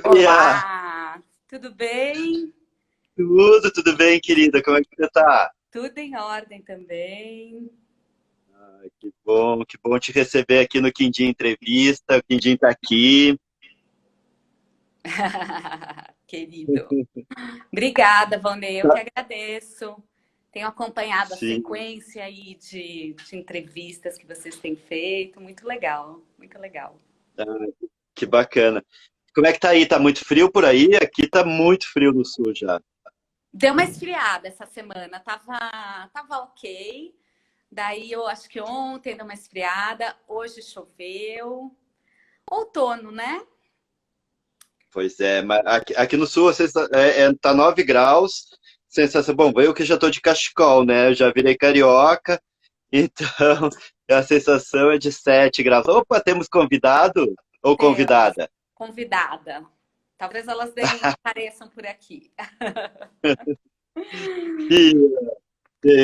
Bia! Olá, tudo bem? Tudo bem, querida? Como é que você tá? Tudo em ordem também. Ai, que bom te receber aqui no Quindim Entrevista. O Quindim tá aqui. Querido. Obrigada, Vanei, eu que agradeço. Tenho acompanhado a Sim, sequência aí de entrevistas que vocês têm feito. Muito legal, muito legal. que bacana. Como é que tá aí? Tá muito frio por aí? Aqui tá muito frio no sul já. Deu uma esfriada essa semana, tava ok. Daí eu acho que ontem deu uma esfriada, hoje choveu. Outono, né? Pois é, mas aqui no sul tá 9 graus. Sensação, bom, eu que já tô de cachecol, né? Eu já virei carioca, então a sensação é de 7 graus. Opa, temos convidado ou Temos convidada? convidada. Talvez elas apareçam por aqui.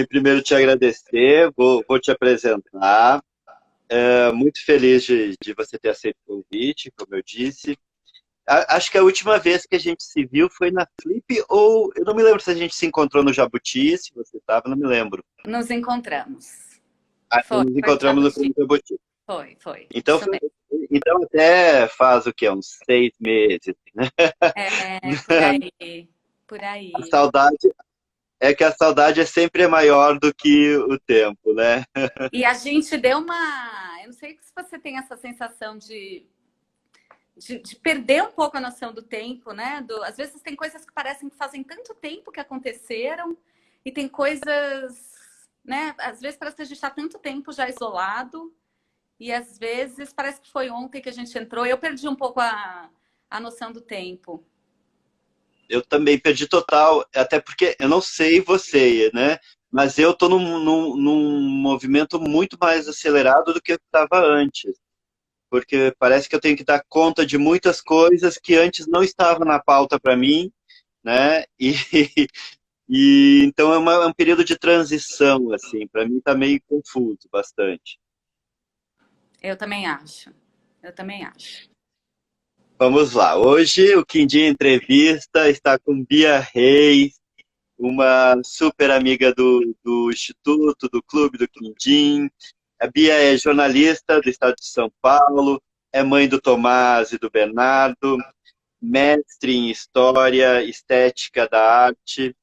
Primeiro te agradecer, vou te apresentar. Muito feliz de você ter aceito o convite, como eu disse. Acho que a última vez que a gente se viu foi na Flip, ou eu não me lembro se a gente se encontrou no Jabuti, se você estava, não me lembro. Nos encontramos. Então nos Foi no encontramos no Jabuti. Flip Jabuti. Foi. Então, Isso mesmo. então até faz o quê? Uns 6 meses. É, por aí. Por A aí. saudade é que a saudade é sempre maior do que o tempo, né? E a gente deu uma. Eu não sei se você tem essa sensação de perder um pouco a noção do tempo, né? Às vezes tem coisas que parecem que fazem tanto tempo que aconteceram, e tem coisas, né? Às vezes parece que a gente está tanto tempo já isolado. E às vezes parece que foi ontem que a gente entrou. Eu perdi um pouco a noção do tempo. Eu também perdi total, até porque eu não sei você, né? Mas eu estou num movimento muito mais acelerado do que eu estava antes, porque parece que eu tenho que dar conta de muitas coisas que antes não estavam na pauta para mim, né? E então é um período de transição, assim, para mim está meio confuso bastante. Eu também acho. Eu também acho. Vamos lá, hoje o Quindim Entrevista está com Bia Reis, uma super amiga do Instituto, do Clube do Quindim. A Bia é jornalista do estado de São Paulo, é mãe do Tomás e do Bernardo, mestre em História, Estética da Arte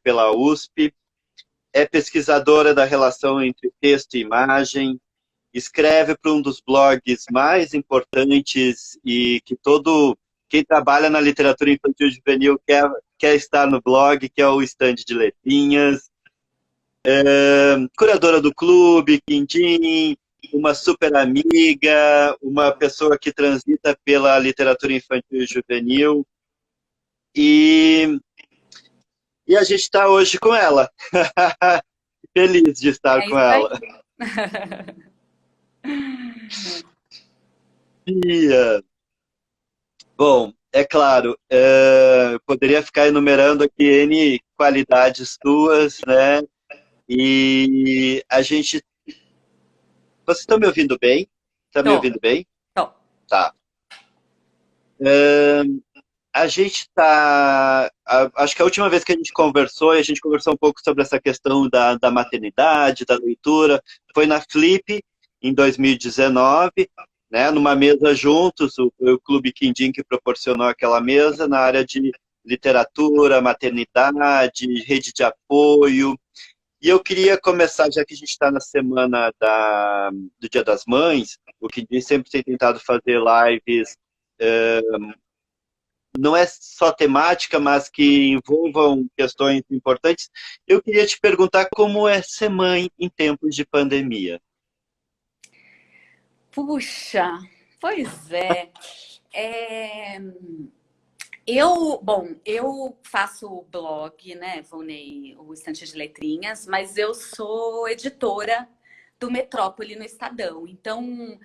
pela USP, é pesquisadora da relação entre texto e imagem, escreve para um dos blogs mais importantes e que todo quem trabalha na literatura infantil e juvenil quer estar no blog, que é o Estande de Letrinhas, curadora do clube, Quindim, uma super amiga, uma pessoa que transita pela literatura infantil e juvenil, e, e a gente está hoje com ela. Feliz de estar É com isso aí. ela. E, bom, é claro, poderia ficar enumerando aqui N qualidades tuas, né? E a gente. Vocês estão me ouvindo bem? Está me Tô, ouvindo bem? tô. Tá. A gente está. Acho que a última vez que a gente conversou um pouco sobre essa questão da maternidade, da leitura, foi na Flip, em 2019, né, numa mesa juntos, o Clube Quindim que proporcionou aquela mesa na área de literatura, maternidade, rede de apoio. E eu queria começar, já que a gente está na semana do Dia das Mães, o Quindim sempre tem tentado fazer lives não é só temática, mas que envolvam questões importantes. Eu queria te perguntar como é ser mãe em tempos de pandemia. Puxa, pois é. É, eu faço blog, né, Volney, o Estante de Letrinhas, mas eu sou editora do Metrópole no Estadão. Então,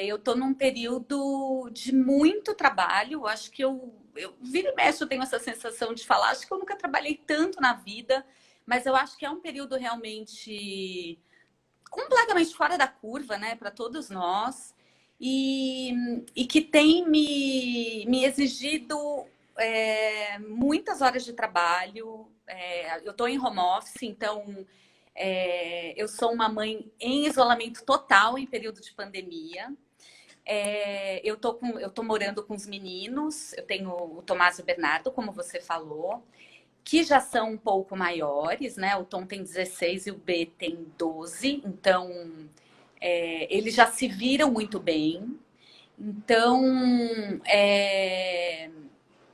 eu estou num período de muito trabalho. Eu acho que eu vira e mexe, eu tenho essa sensação de falar. Acho que eu nunca trabalhei tanto na vida, mas eu acho que é um período realmente completamente fora da curva, né, para todos nós. e que tem me exigido muitas horas de trabalho. Eu estou em home office, então eu sou uma mãe em isolamento total em período de pandemia. Eu tô morando com os meninos, eu tenho o Tomás e o Bernardo, como você falou, que já são um pouco maiores, né? O Tom tem 16 e o B tem 12, então eles já se viram muito bem. Então,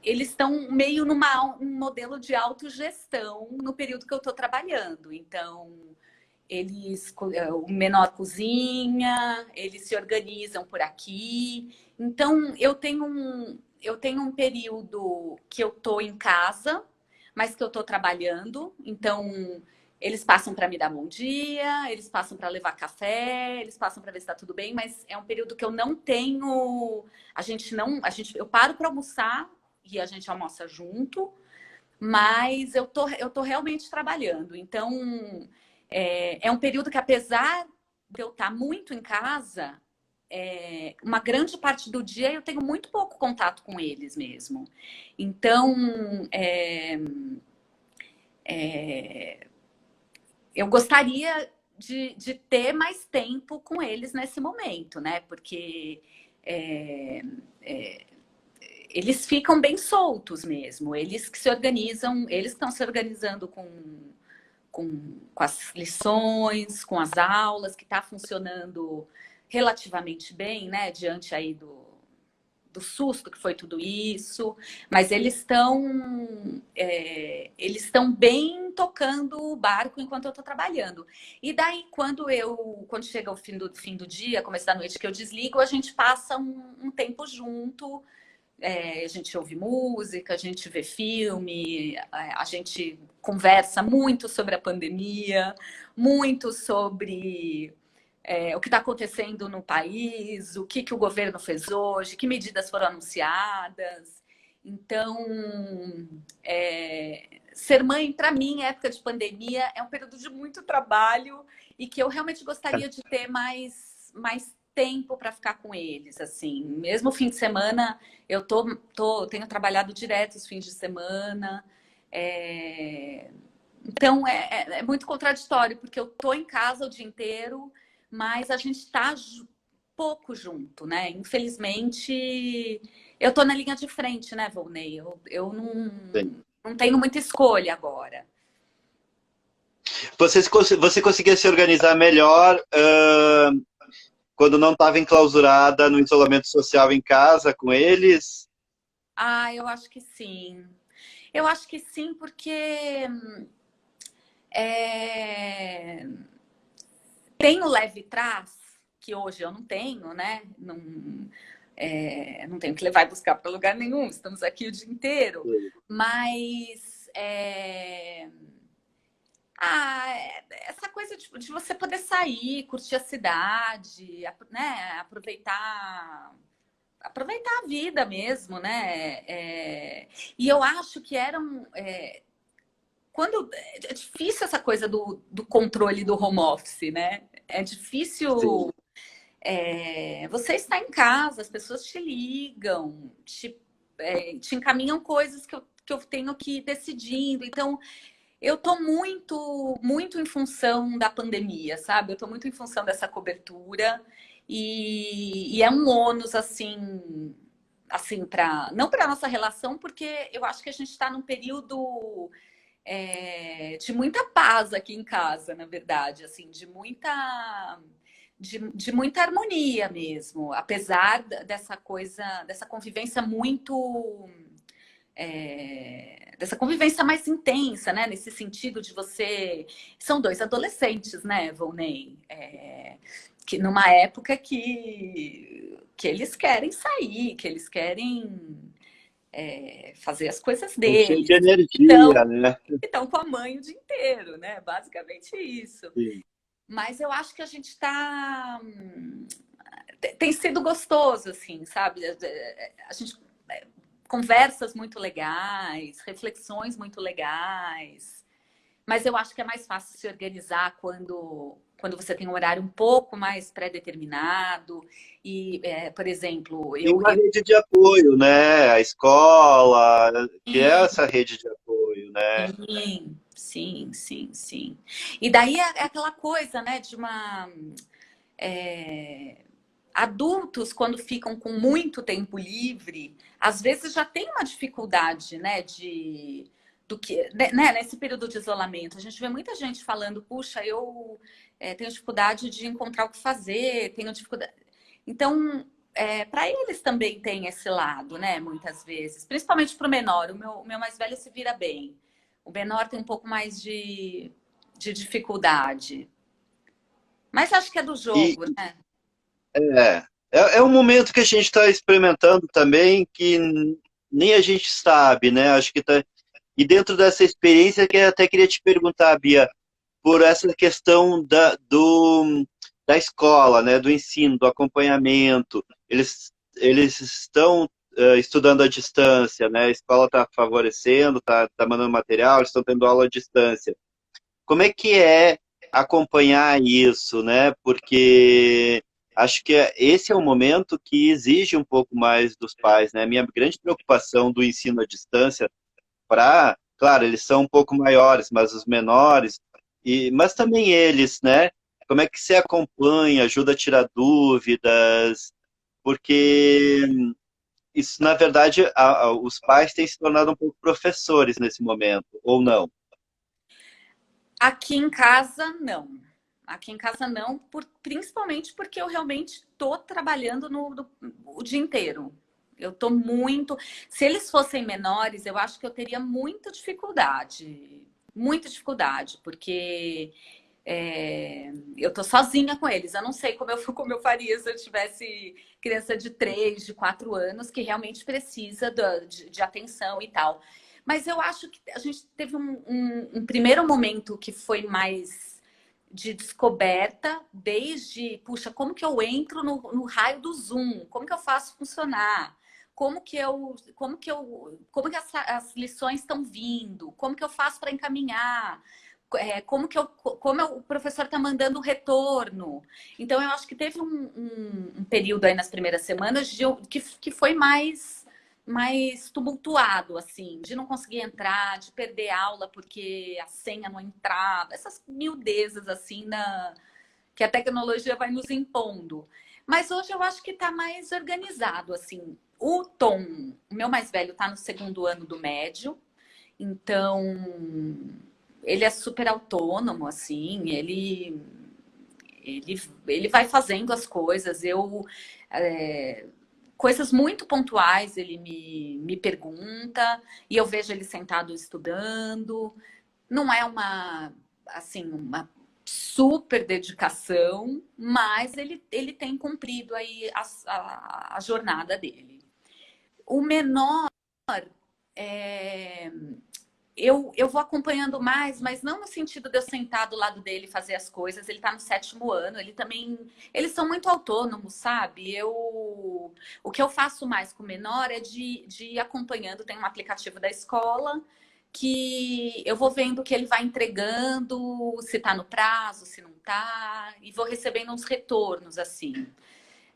eles estão meio num modelo de autogestão no período que eu estou trabalhando. Então, o menor cozinha, eles se organizam por aqui. Então, eu tenho um período que eu estou em casa, mas que eu estou trabalhando. Então, eles passam para me dar bom dia, eles passam para levar café, eles passam para ver se está tudo bem, mas é um período que eu não tenho. Eu paro para almoçar e a gente almoça junto, mas eu tô realmente trabalhando. Então, é um período que, apesar de eu estar muito em casa, uma grande parte do dia eu tenho muito pouco contato com eles mesmo. Então, eu gostaria de ter mais tempo com eles nesse momento, né? Porque eles ficam bem soltos mesmo. Eles que se organizam, eles estão se organizando com as lições, com as aulas, que está funcionando relativamente bem, né? Diante aí do susto que foi tudo isso, mas eles estão bem tocando o barco enquanto eu estou trabalhando. E daí, quando chega o fim do dia, começo da noite, que eu desligo, a gente passa um tempo junto. A gente ouve música, a gente vê filme, a gente conversa muito sobre a pandemia, muito sobre o que está acontecendo no país, o que o governo fez hoje, que medidas foram anunciadas. Então, ser mãe, para mim, época de pandemia, é um período de muito trabalho e que eu realmente gostaria de ter mais tempo para ficar com eles, assim. Mesmo fim de semana, eu tenho trabalhado direto os fins de semana. Então, é muito contraditório, porque eu tô em casa o dia inteiro, mas a gente está pouco junto, né? Infelizmente, eu tô na linha de frente, né, Volney? Eu não tenho muita escolha agora. Você conseguia se organizar melhor quando não estava enclausurada no isolamento social em casa com eles? Eu acho que sim. Eu acho que sim, porque tem o leve trás, que hoje eu não tenho, né? Não tenho que levar e buscar para lugar nenhum, estamos aqui o dia inteiro. Mas essa coisa de você poder sair, curtir a cidade, né? Aproveitar a vida mesmo, né? E eu acho que é difícil essa coisa do controle do home office, né? É difícil. Você está em casa, as pessoas te ligam, te encaminham coisas que eu tenho que ir decidindo. Então, eu estou muito em função da pandemia, sabe? Eu estou muito em função dessa cobertura e é um ônus, assim não para nossa relação, porque eu acho que a gente está num período de muita paz aqui em casa, na verdade, assim, de muita harmonia mesmo, apesar dessa convivência muito dessa convivência mais intensa, né? Nesse sentido de são dois adolescentes, né, Volney? Que numa época que eles querem sair, que eles querem fazer as coisas deles. De energia, né? Então, com a mãe o dia inteiro, né? Basicamente isso. Sim. Mas eu acho que a gente está... Tem sido gostoso, assim, sabe? A gente... Conversas muito legais, reflexões muito legais. Mas eu acho que é mais fácil se organizar quando quando você tem um horário um pouco mais pré-determinado. E, por exemplo, Tem uma rede de apoio, né? A escola, que é essa rede de apoio, né? sim, sim, sim, sim. E daí é aquela coisa, né, de uma. é, Adultos, quando ficam com muito tempo livre, às vezes já tem uma dificuldade, né, do que, né, nesse período de isolamento. A gente vê muita gente falando, puxa, eu tenho dificuldade de encontrar o que fazer, tenho dificuldade. Então, para eles também tem esse lado, né, muitas vezes, principalmente para o menor. O meu mais velho se vira bem. O menor tem um pouco mais de dificuldade. Mas acho que é do E jogo, né? é, é um momento que a gente está experimentando também que nem a gente sabe, né? Acho que tá. E dentro dessa experiência, que eu até queria te perguntar, Bia, por essa questão da escola, né? Do ensino, do acompanhamento. Eles estão estudando à distância, né? A escola está favorecendo, está mandando material, eles estão tendo aula à distância. Como é que é acompanhar isso, né? Porque acho que esse é um momento que exige um pouco mais dos pais, né? Minha grande preocupação do ensino à distância para, claro, eles são um pouco maiores, mas os menores, mas também eles, né? Como é que se acompanha, ajuda a tirar dúvidas? Porque isso, na verdade, os pais têm se tornado um pouco professores nesse momento, ou não? Aqui em casa, não. Aqui em casa, não, principalmente porque eu realmente estou trabalhando o dia inteiro. Eu estou muito. Se eles fossem menores, eu acho que eu teria muita dificuldade, porque eu tô sozinha com eles. Eu não sei como eu faria se eu tivesse criança de 3, de 4 anos, que realmente precisa de atenção e tal. Mas eu acho que a gente teve um primeiro momento que foi mais de descoberta, desde, puxa, como que eu entro no raio do Zoom? Como que eu faço funcionar? Como que as lições estão vindo? Como que eu faço para encaminhar? O professor está mandando o retorno. Então, eu acho que teve um período aí nas primeiras semanas que foi mais tumultuado, assim, de não conseguir entrar, de perder aula porque a senha não entrava, essas miudezas, assim, que a tecnologia vai nos impondo. Mas hoje eu acho que está mais organizado, assim. O Tom, o meu mais velho, está no segundo ano do médio, então ele é super autônomo, assim, ele vai fazendo as coisas. Coisas muito pontuais ele me pergunta e eu vejo ele sentado estudando. Não é uma super dedicação, mas ele tem cumprido aí a jornada dele. O menor, é, eu vou acompanhando mais, mas não no sentido de eu sentar do lado dele e fazer as coisas. Ele está no 7º ano, eles são muito autônomos, sabe? O que eu faço mais com o menor é de ir acompanhando. Tem um aplicativo da escola que eu vou vendo que ele vai entregando, se está no prazo, se não está, e vou recebendo uns retornos assim.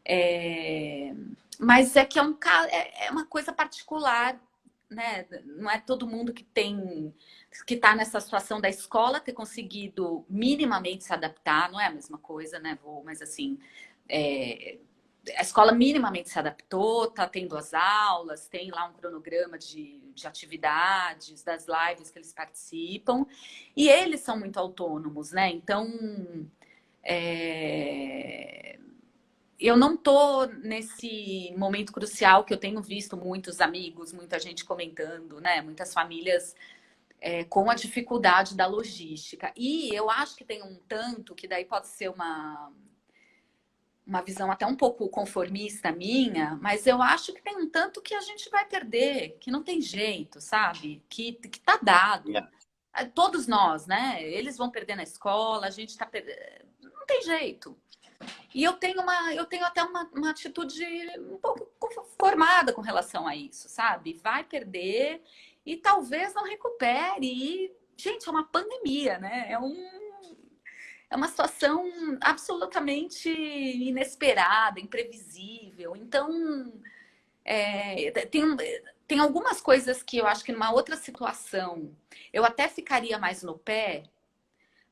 É, Mas é que é uma coisa particular, né? Não é todo mundo que está nessa situação da escola ter conseguido minimamente se adaptar, não é a mesma coisa, né, Vô? Mas assim, é, a escola minimamente se adaptou, está tendo as aulas, tem lá um cronograma de atividades, das lives que eles participam, e eles são muito autônomos, né? Então, é, eu não tô nesse momento crucial que eu tenho visto muitos amigos, muita gente comentando, né? Muitas famílias com a dificuldade da logística. E eu acho que tem um tanto, que daí pode ser uma visão até um pouco conformista minha, mas eu acho que tem um tanto que a gente vai perder, que não tem jeito, sabe? Que tá dado. Todos nós, né? Eles vão perder na escola, a gente tá perdendo. Não tem jeito. E eu tenho até uma atitude um pouco conformada com relação a isso, sabe? Vai perder e talvez não recupere. E, gente, é uma pandemia, né? é uma situação absolutamente inesperada, imprevisível. Então, tem algumas coisas que eu acho que numa outra situação eu até ficaria mais no pé,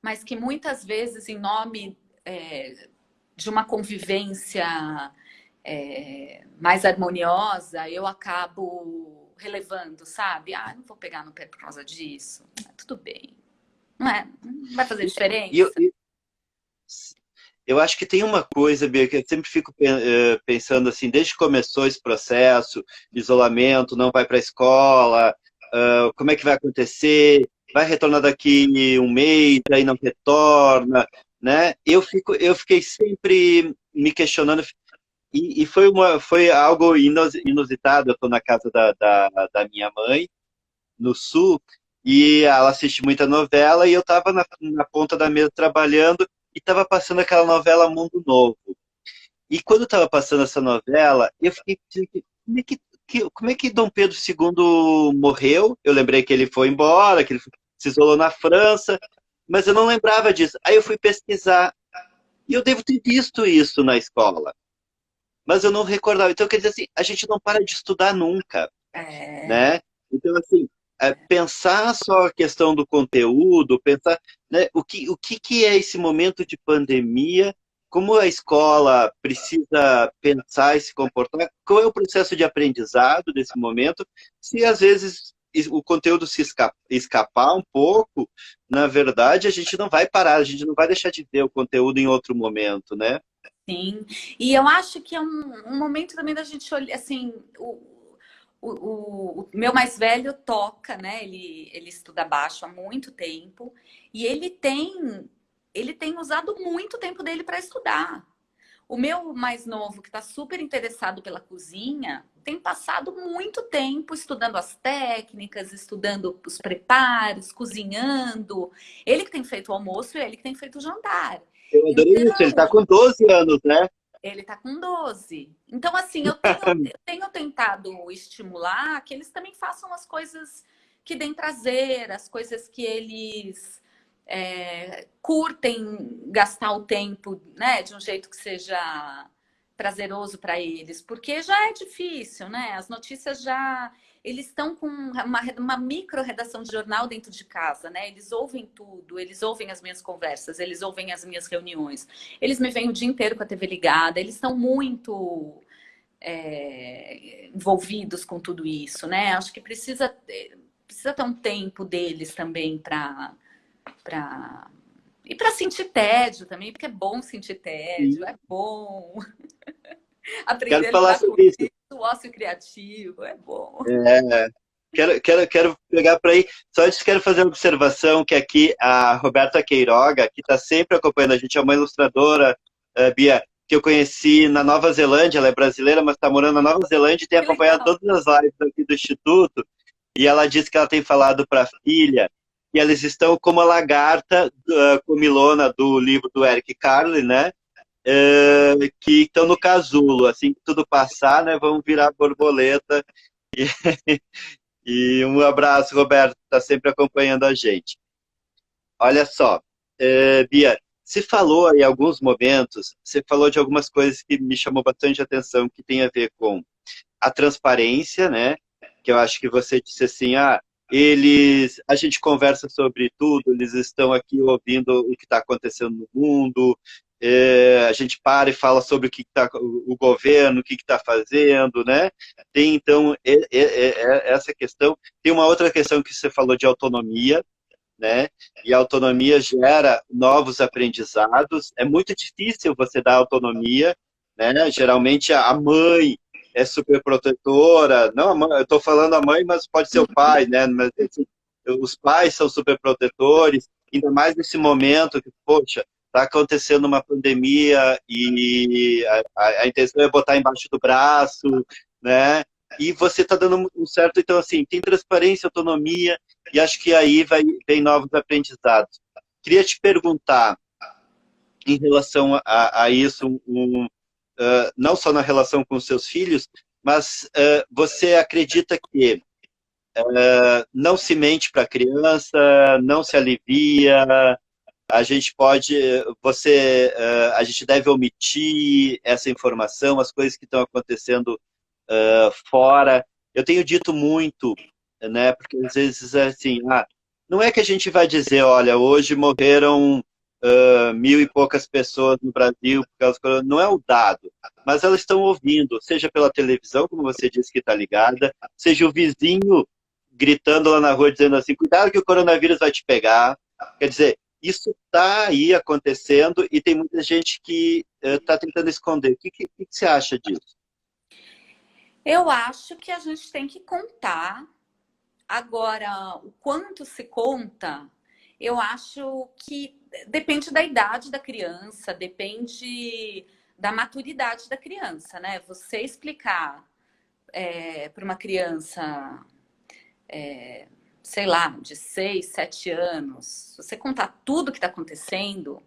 mas que muitas vezes, em nome de uma convivência mais harmoniosa, eu acabo relevando, sabe? Ah, não vou pegar no pé por causa disso. Tudo bem. Não vai fazer diferença. Eu acho que tem uma coisa, Bia, que eu sempre fico pensando assim, desde que começou esse processo, isolamento, não vai para a escola, como é que vai acontecer? Vai retornar daqui um mês, aí não retorna, né? Eu fiquei sempre me questionando, e foi algo inusitado. Eu estou na casa da minha mãe, no sul, e ela assiste muita novela, e eu estava na ponta da mesa trabalhando, e estava passando aquela novela Mundo Novo. E quando estava passando essa novela, eu fiquei pensando, como é que Dom Pedro II morreu? Eu lembrei que ele foi embora, que ele se isolou na França, mas eu não lembrava disso. Aí eu fui pesquisar, e eu devo ter visto isso na escola, mas eu não recordava. Então, quer dizer assim, a gente não para de estudar nunca, né? Então, assim, pensar só a questão do conteúdo, pensar, né, o que é esse momento de pandemia, como a escola precisa pensar e se comportar, qual é o processo de aprendizado desse momento, se às vezes o conteúdo se escapar um pouco, na verdade, a gente não vai parar, a gente não vai deixar de ver o conteúdo em outro momento, né? Sim, e eu acho que é um momento também da gente olhar, assim, o meu mais velho toca, né? Ele estuda baixo há muito tempo e ele tem usado muito tempo dele para estudar. O meu mais novo, que está super interessado pela cozinha, tem passado muito tempo estudando as técnicas, estudando os preparos, cozinhando. Ele que tem feito o almoço e ele que tem feito o jantar. Eu adorei isso, ele está Então, com 12 anos, né? ele está com 12. Então, assim, eu tenho tentado estimular que eles também façam as coisas que deem prazer, as coisas que eles curtem gastar o tempo, né, de um jeito que seja prazeroso para eles, porque já é difícil, né? As notícias já. Eles estão com uma micro redação de jornal dentro de casa, né? Eles ouvem tudo, eles ouvem as minhas conversas, eles ouvem as minhas reuniões, eles me veem o dia inteiro com a TV ligada, eles estão muito envolvidos com tudo isso, né? Acho que precisa ter um tempo deles também para e para sentir tédio também, porque é bom sentir tédio, é bom Quero aprender a falar lidar com sobre isso. isso, o ócio criativo, é bom. Quero pegar para aí. Só antes quero fazer uma observação que aqui a Roberta Queiroga, que está sempre acompanhando a gente, é uma ilustradora, Bia, que eu conheci na Nova Zelândia. Ela é brasileira, mas está morando na Nova Zelândia e tem Que acompanhado legal. todas as lives aqui do Instituto. E ela disse que ela tem falado para a filha que eles estão como a lagarta comilona do livro do Eric Carle, né? Que estão no casulo. Assim que tudo passar, né, vão virar borboleta. E um abraço, Roberto, que está sempre acompanhando a gente. Olha só, Bia, você falou em alguns momentos, você falou de algumas coisas que me chamou bastante atenção, que tem a ver com a transparência, né? Que eu acho que você disse assim, a gente conversa sobre tudo, eles estão aqui ouvindo o que está acontecendo no mundo, a gente para e fala sobre o que está o governo, o que está fazendo, né? Tem, então, essa questão. Tem uma outra questão que você falou de autonomia, né? E a autonomia gera novos aprendizados. É muito difícil você dar autonomia, né? Geralmente a mãe é super protetora. Não, eu estou falando a mãe, mas pode ser o pai, né? Mas, assim, os pais são super protetores, ainda mais nesse momento que, poxa, está acontecendo uma pandemia e a intenção é botar embaixo do braço, né? E você está dando um certo, então assim, tem transparência, autonomia, e acho que aí vem novos aprendizados. Queria te perguntar, em relação a isso, não só na relação com os seus filhos, mas você acredita que não se mente para a criança, não se alivia, a gente pode, a gente deve omitir essa informação, as coisas que estão acontecendo fora. Eu tenho dito muito, né, porque às vezes é assim, não é que a gente vai dizer, olha, hoje morreram 1.000 e poucas pessoas no Brasil, por causa do corona. Não é o dado, mas elas estão ouvindo, seja pela televisão, como você disse que está ligada, seja o vizinho gritando lá na rua, dizendo assim, cuidado que o coronavírus vai te pegar. Quer dizer, isso está aí acontecendo e tem muita gente que está tentando esconder. O que você acha disso? Eu acho que a gente tem que contar. Agora, o quanto se conta, eu acho que depende da idade da criança, depende da maturidade da criança, né? Você explicar para uma criança, sei lá, de 6, 7 anos, você contar tudo que está acontecendo,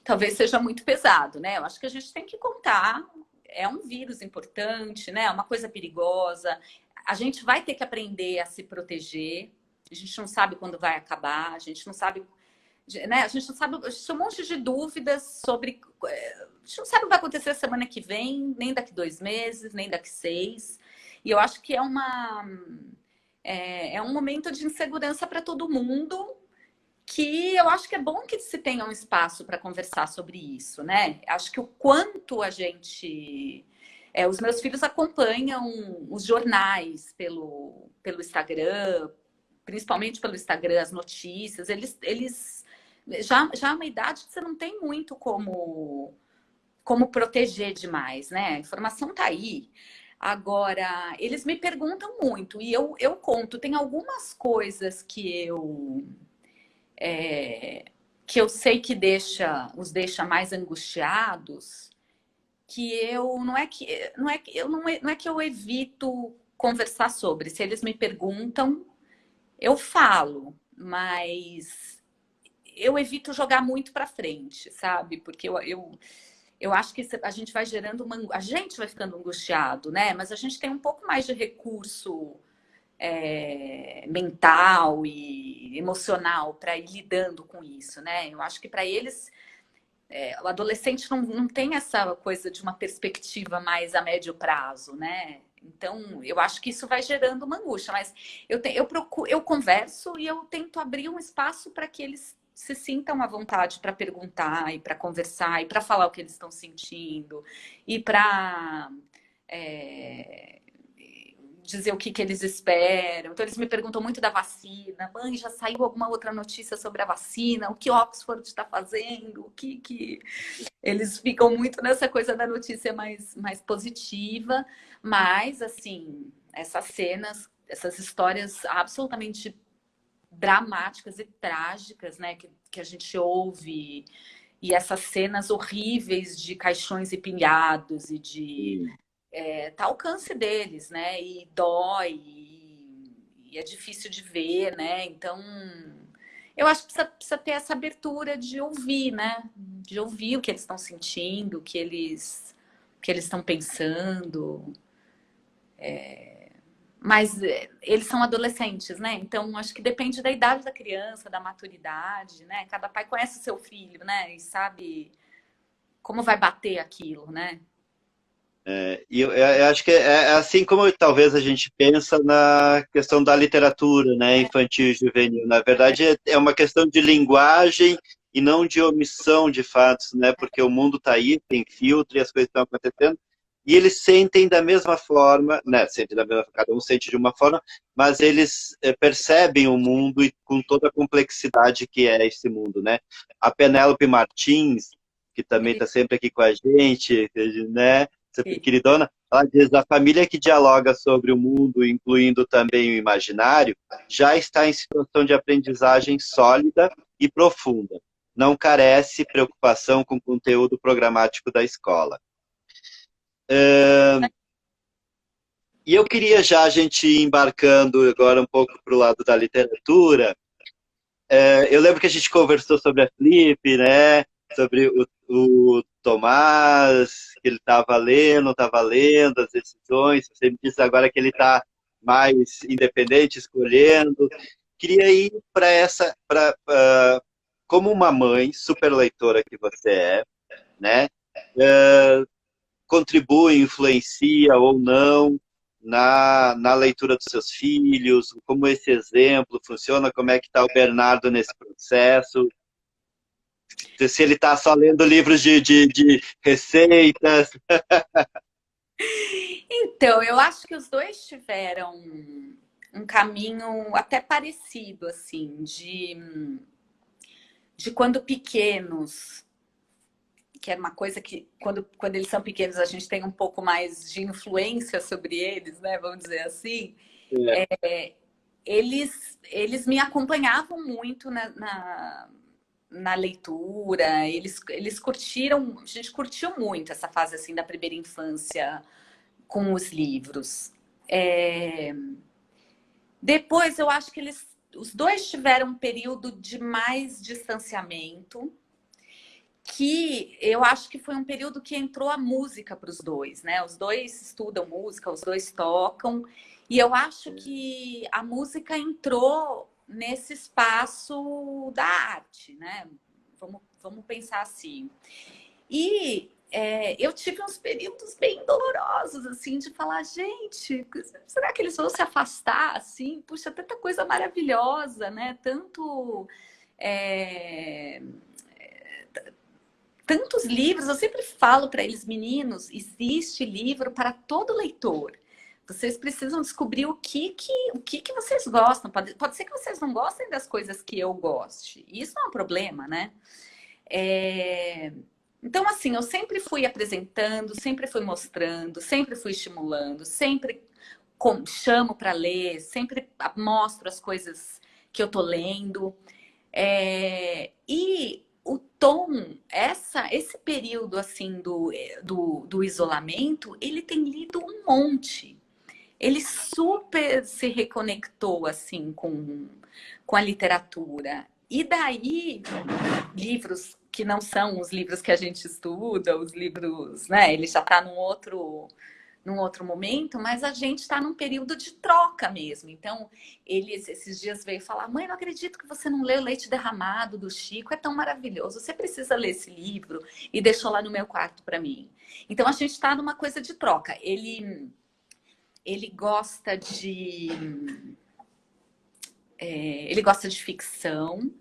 talvez seja muito pesado, né? Eu acho que a gente tem que contar. É um vírus importante, né? É uma coisa perigosa. A gente vai ter que aprender a se proteger. A gente não sabe quando vai acabar. A gente não sabe, né? A gente não sabe. A gente tem um monte de dúvidas sobre. A gente não sabe o que vai acontecer semana que vem, nem daqui 2 meses, nem daqui 6. E eu acho que é um momento de insegurança para todo mundo, que eu acho que é bom que se tenha um espaço para conversar sobre isso, né? Acho que o quanto a gente... os meus filhos acompanham os jornais pelo Instagram, principalmente pelo Instagram, as notícias. Eles já é uma idade que você não tem muito como proteger demais, né? A informação tá aí. Agora, eles me perguntam muito e eu conto. Tem algumas coisas que eu sei que os deixa mais angustiados, que eu não é que eu evito conversar sobre. Se eles me perguntam, eu falo, mas eu evito jogar muito para frente, sabe? Porque eu acho que a gente vai a gente vai ficando angustiado, né? Mas a gente tem um pouco mais de recurso mental e emocional para ir lidando com isso, né? Eu acho que para eles, o adolescente não tem essa coisa de uma perspectiva mais a médio prazo, né? Então, eu acho que isso vai gerando uma angústia, mas eu converso e eu tento abrir um espaço para que eles se sintam à vontade para perguntar e para conversar e para falar o que eles estão sentindo e para dizer o que eles esperam. Então, eles me perguntam muito da vacina. Mãe, já saiu alguma outra notícia sobre a vacina? O que Oxford está fazendo? O que... Eles ficam muito nessa coisa da notícia mais positiva. Mas, assim, essas cenas, essas histórias absolutamente dramáticas e trágicas, né, que a gente ouve, e essas cenas horríveis de caixões empilhados e de... tá ao alcance deles, né? E dói, e é difícil de ver, né? Então, eu acho que precisa ter essa abertura de ouvir, né? De ouvir o que eles estão sentindo, o que eles estão pensando. Mas eles são adolescentes, né? Então, acho que depende da idade da criança, da maturidade, né? Cada pai conhece o seu filho, né? E sabe como vai bater aquilo, né? E eu acho que é assim como talvez a gente pensa na questão da literatura, né, infantil e juvenil. Na verdade, é uma questão de linguagem e não de omissão de fatos, né, porque o mundo está aí, tem filtro e as coisas estão acontecendo, e eles sentem da mesma forma, né, sentem da mesma, cada um sente de uma forma, mas eles percebem o mundo e com toda a complexidade que é esse mundo, né. A Penélope Martins, que também está sempre aqui com a gente, né, queridona, ela diz: a família que dialoga sobre o mundo, incluindo também o imaginário, já está em situação de aprendizagem sólida e profunda. Não carece preocupação com o conteúdo programático da escola. E eu queria já a gente ir embarcando agora um pouco para o lado da literatura. Eu lembro que a gente conversou sobre a Flip, né? Sobre o Tomás, que ele estava lendo as decisões. Você me disse agora que ele está mais independente, escolhendo. Queria ir para como uma mãe super leitora que você né? Contribui, influencia ou não na leitura dos seus filhos, como esse exemplo funciona, como é que está o Bernardo nesse processo, se ele está só lendo livros de receitas. Então, eu acho que os dois tiveram um caminho até parecido, assim, de quando pequenos, que era uma coisa que, quando eles são pequenos, a gente tem um pouco mais de influência sobre eles, né? Vamos dizer assim. Eles me acompanhavam muito na leitura, eles curtiram, a gente curtiu muito essa fase assim da primeira infância com os livros. Depois eu acho que os dois tiveram um período de mais distanciamento, que eu acho que foi um período que entrou a música para os dois, né? Os dois estudam música, os dois tocam, e eu acho que a música entrou nesse espaço da arte, né? Vamos pensar assim. E eu tive uns períodos bem dolorosos, assim, de falar, gente, será que eles vão se afastar, assim? Puxa, tanta coisa maravilhosa, né? Tantos livros, eu sempre falo para eles, meninos, existe livro para todo leitor. Vocês precisam descobrir o que vocês gostam. Pode ser que vocês não gostem das coisas que eu goste. Isso não é um problema, né? Então, assim, eu sempre fui apresentando, sempre fui mostrando, sempre fui estimulando, sempre chamo para ler, sempre mostro as coisas que eu tô lendo. E o Tom, esse período assim do isolamento, ele tem lido um monte. Ele super se reconectou assim com a literatura. E daí, livros que não são os livros que a gente estuda, os livros, né? Ele já está num outro momento, mas a gente está num período de troca mesmo. Então, ele esses dias veio falar: mãe, não acredito que você não leu Leite Derramado do Chico, é tão maravilhoso, você precisa ler esse livro, e deixou lá no meu quarto para mim. Então, a gente está numa coisa de troca. Ele gosta ele gosta de ficção.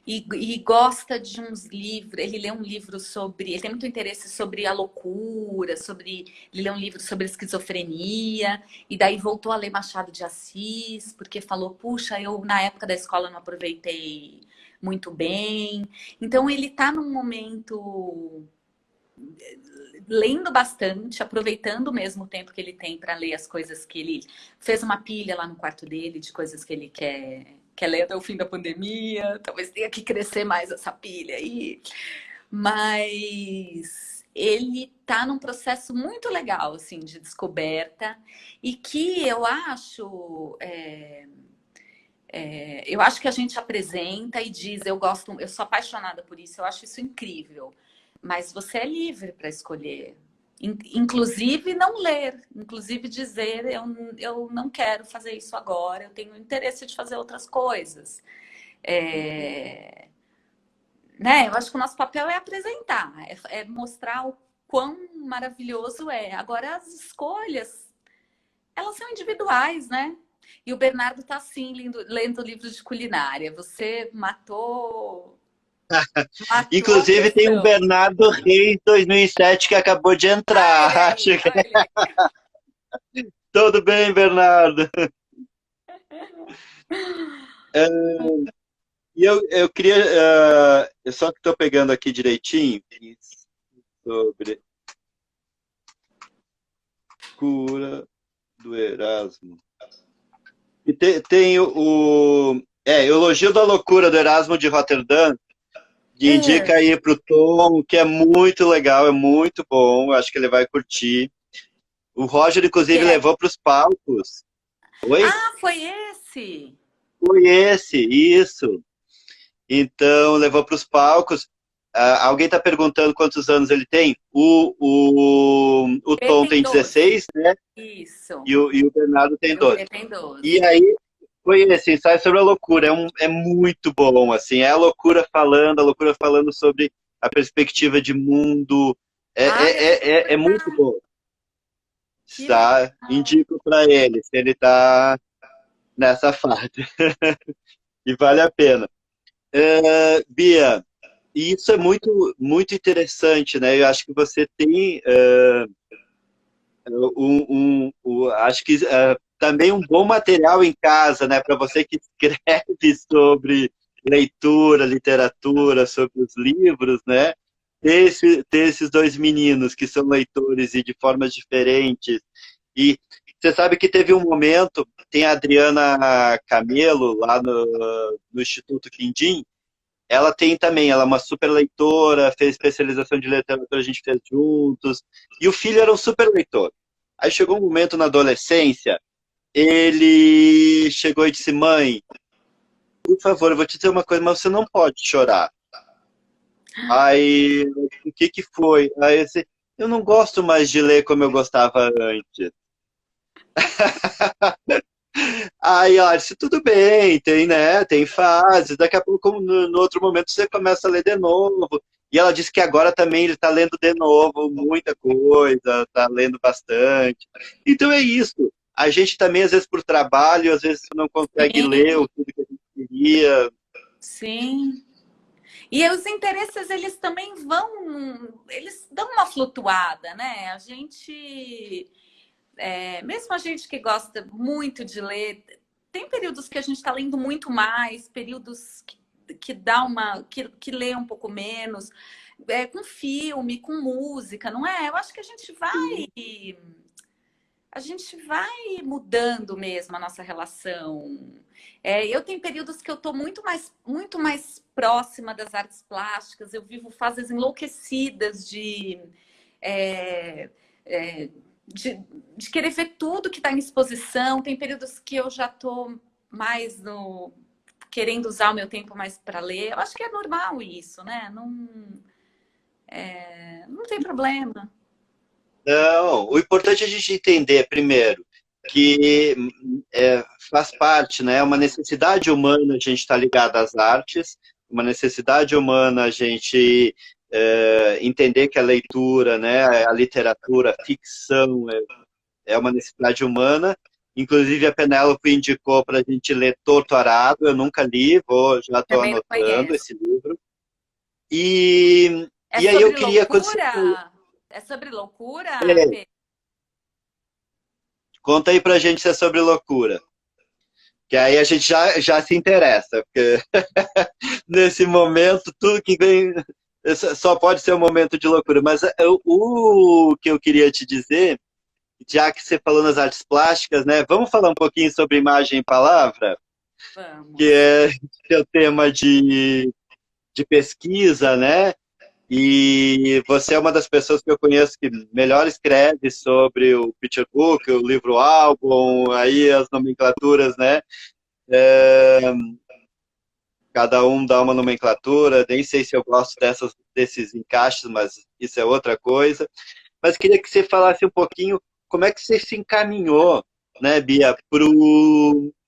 E gosta de uns livros, ele lê um livro sobre, ele tem muito interesse sobre a loucura, ele lê um livro sobre esquizofrenia, e daí voltou a ler Machado de Assis, porque falou, puxa, eu na época da escola não aproveitei muito bem. Então ele está num momento lendo bastante, aproveitando mesmo o tempo que ele tem para ler as coisas que ele fez uma pilha lá no quarto dele de coisas que ele quer ler até o fim da pandemia. Talvez tenha que crescer mais essa pilha aí. Mas ele tá num processo muito legal, assim, de descoberta, e que eu acho que a gente apresenta e diz, eu sou apaixonada por isso, eu acho isso incrível. Mas você é livre para escolher. Inclusive não ler, inclusive dizer eu não quero fazer isso agora, eu tenho interesse de fazer outras coisas. Né? Eu acho que o nosso papel é apresentar, é mostrar o quão maravilhoso é. Agora as escolhas, elas são individuais, né? E o Bernardo está assim, lendo livros de culinária. Você matou Inclusive tem um Bernardo Reis 2007 que acabou de entrar. Tudo bem, Bernardo? E eu queria, eu só que estou pegando aqui direitinho sobre cura do Erasmo. E tem o Elogio da Loucura do Erasmo de Roterdã, que indica aí para o Tom, que é muito legal, é muito bom, acho que ele vai curtir. O Roger, inclusive, levou para os palcos. Oi? Ah, foi esse? Foi esse, isso. Então, levou para os palcos. Alguém está perguntando quantos anos ele tem? O Tom tem 16, né? Isso. E o Bernardo tem 12. Tem 12. E aí, foi esse ensaio sobre a loucura. É muito bom, assim. É a loucura falando sobre a perspectiva de mundo. Ai, eu vou É muito procurar. bom. Que Tá? legal. Indico para ele, se ele tá nessa fase. E vale a pena. Bia, e isso é muito interessante, né? Eu acho que você tem acho que também um bom material em casa, né? Para você que escreve sobre leitura, literatura, sobre os livros, né? Ter esses dois meninos que são leitores e de formas diferentes. E você sabe que teve um momento, tem a Adriana Camelo lá no Instituto Quindim, ela tem também, ela é uma super leitora, fez especialização de literatura, a gente fez juntos, e o filho era um super leitor. Aí chegou um momento na adolescência, ele chegou e disse, mãe, por favor, eu vou te dizer uma coisa, mas você não pode chorar. Aí, o que que foi? Aí eu disse, eu não gosto mais de ler como eu gostava antes. Aí ela disse, tudo bem, tem, né, tem fases, daqui a pouco, no outro momento, você começa a ler de novo. E ela disse que agora também ele está lendo de novo muita coisa, está lendo bastante. Então é isso. A gente também, às vezes, por trabalho, às vezes não consegue ler Sim, o tudo que a gente queria. sim. E os interesses, eles dão uma flutuada, né? A gente, mesmo a gente que gosta muito de ler, tem períodos que a gente está lendo muito mais, períodos que dá que lê um pouco menos, com filme, com música, não é? Eu acho que a gente vai mudando mesmo a nossa relação. Eu tenho períodos que eu estou muito mais próxima das artes plásticas, eu vivo fases enlouquecidas é, é, de querer ver tudo que está em exposição. Tem períodos que eu já estou mais no querendo usar o meu tempo mais para ler. Eu acho que é normal isso, né? Não tem problema. Não, o importante é a gente entender, primeiro, que faz parte, né? É uma necessidade humana a gente estar ligado às artes, uma necessidade humana a gente entender que a leitura, né, a literatura, a ficção é uma necessidade humana. Inclusive, a Penélope indicou para a gente ler Torto Arado, eu nunca li, já estou Também não anotando conheço. esse livro. E, É e aí eu sobre queria, quando você falou, loucura? É sobre loucura, Pedro? conta aí pra gente se é sobre loucura. Que aí a gente já se interessa, porque nesse momento tudo que vem só pode ser um momento de loucura. Mas o que eu queria te dizer, já que você falou nas artes plásticas, né? Vamos falar um pouquinho sobre imagem e palavra, que Vamos. é seu tema de pesquisa, né? E você é uma das pessoas que eu conheço que melhor escreve sobre o picture book, o livro-álbum, aí as nomenclaturas, né? Cada um dá uma nomenclatura, nem sei se eu gosto desses encaixes, mas isso é outra coisa. Mas queria que você falasse um pouquinho como é que você se encaminhou, né, Bia,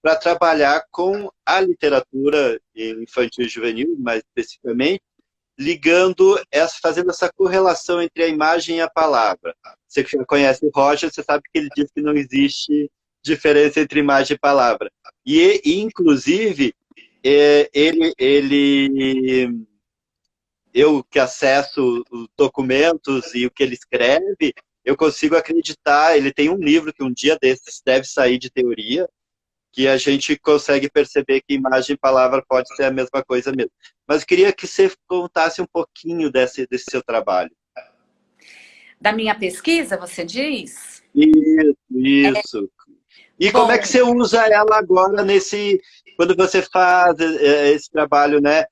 para trabalhar com a literatura infantil e juvenil, mais especificamente, fazendo essa correlação entre a imagem e a palavra. Você que já conhece o Roger, você sabe que ele diz que não existe diferença entre imagem e palavra. Inclusive, eu que acesso os documentos e o que ele escreve, eu consigo acreditar. Ele tem um livro que um dia desses deve sair de teoria, que a gente consegue perceber que imagem e palavra pode ser a mesma coisa mesmo. Mas eu queria que você contasse um pouquinho desse seu trabalho. Da minha pesquisa, você diz? Isso. E como é que Bom, você usa ela agora quando você faz esse trabalho, né?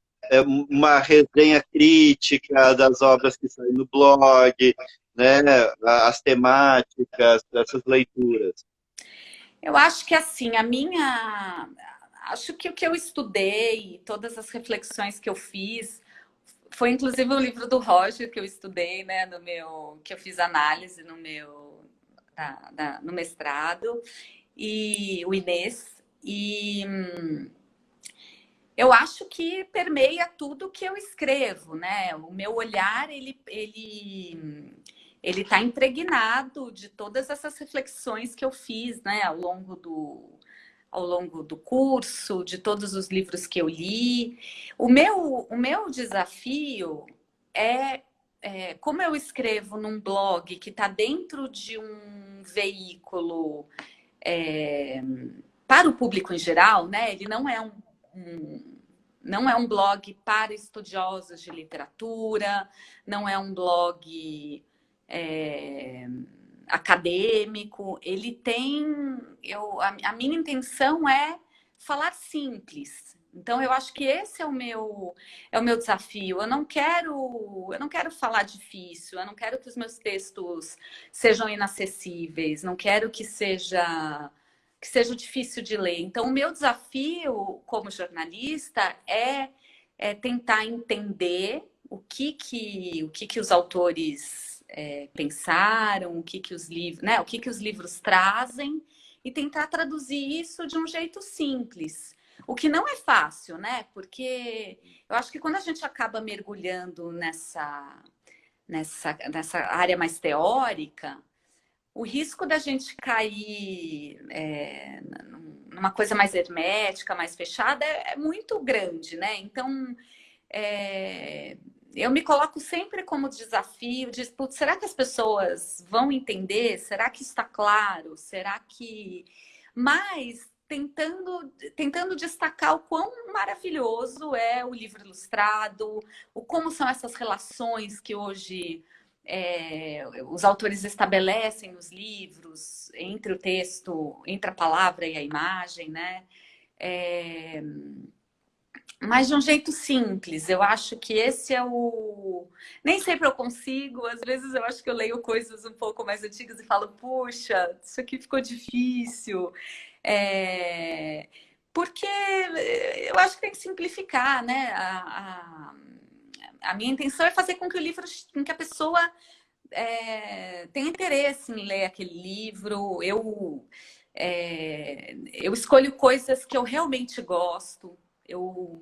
Uma resenha crítica das obras que saem no blog, né? As temáticas, essas leituras. eu acho que assim, acho que o que eu estudei, todas as reflexões que eu fiz, foi inclusive o livro do Roger que eu estudei, né, que eu fiz análise no meu, no mestrado, e o Inês. E eu acho que permeia tudo que eu escrevo, né? O meu olhar, ele está impregnado de todas essas reflexões que eu fiz, né, ao longo do curso, de todos os livros que eu li. O meu desafio como eu escrevo num blog que está dentro de um veículo para o público em geral, né? Ele não é um blog para estudiosos de literatura, não é um blog acadêmico. Ele tem... a minha intenção é falar simples. Então, eu acho que esse é o meu desafio. Eu não quero falar difícil, eu não quero que os meus textos sejam inacessíveis, não quero que seja difícil de ler. Então, o meu desafio como jornalista é tentar entender o que os autores pensaram, o que os livros, né, o que os livros trazem, e tentar traduzir isso de um jeito simples. O que não é fácil, né? Porque eu acho que quando a gente acaba mergulhando nessa área mais teórica, o risco da gente cair numa coisa mais hermética, mais fechada, é muito grande, né? Então, eu me coloco sempre como desafio de, putz, será que as pessoas vão entender? Será que está claro? Será que... Mas tentando destacar o quão maravilhoso é o livro ilustrado, como são essas relações que hoje os autores estabelecem nos livros, entre o texto, entre a palavra e a imagem, né? Mas de um jeito simples. Eu acho que esse é o... Nem sempre eu consigo, às vezes eu acho que eu leio coisas um pouco mais antigas e falo, puxa, isso aqui ficou difícil. Porque eu acho que tem que simplificar, né? A minha intenção é fazer com que o livro, com que a pessoa tenha interesse em ler aquele livro. Eu escolho coisas que eu realmente gosto. Eu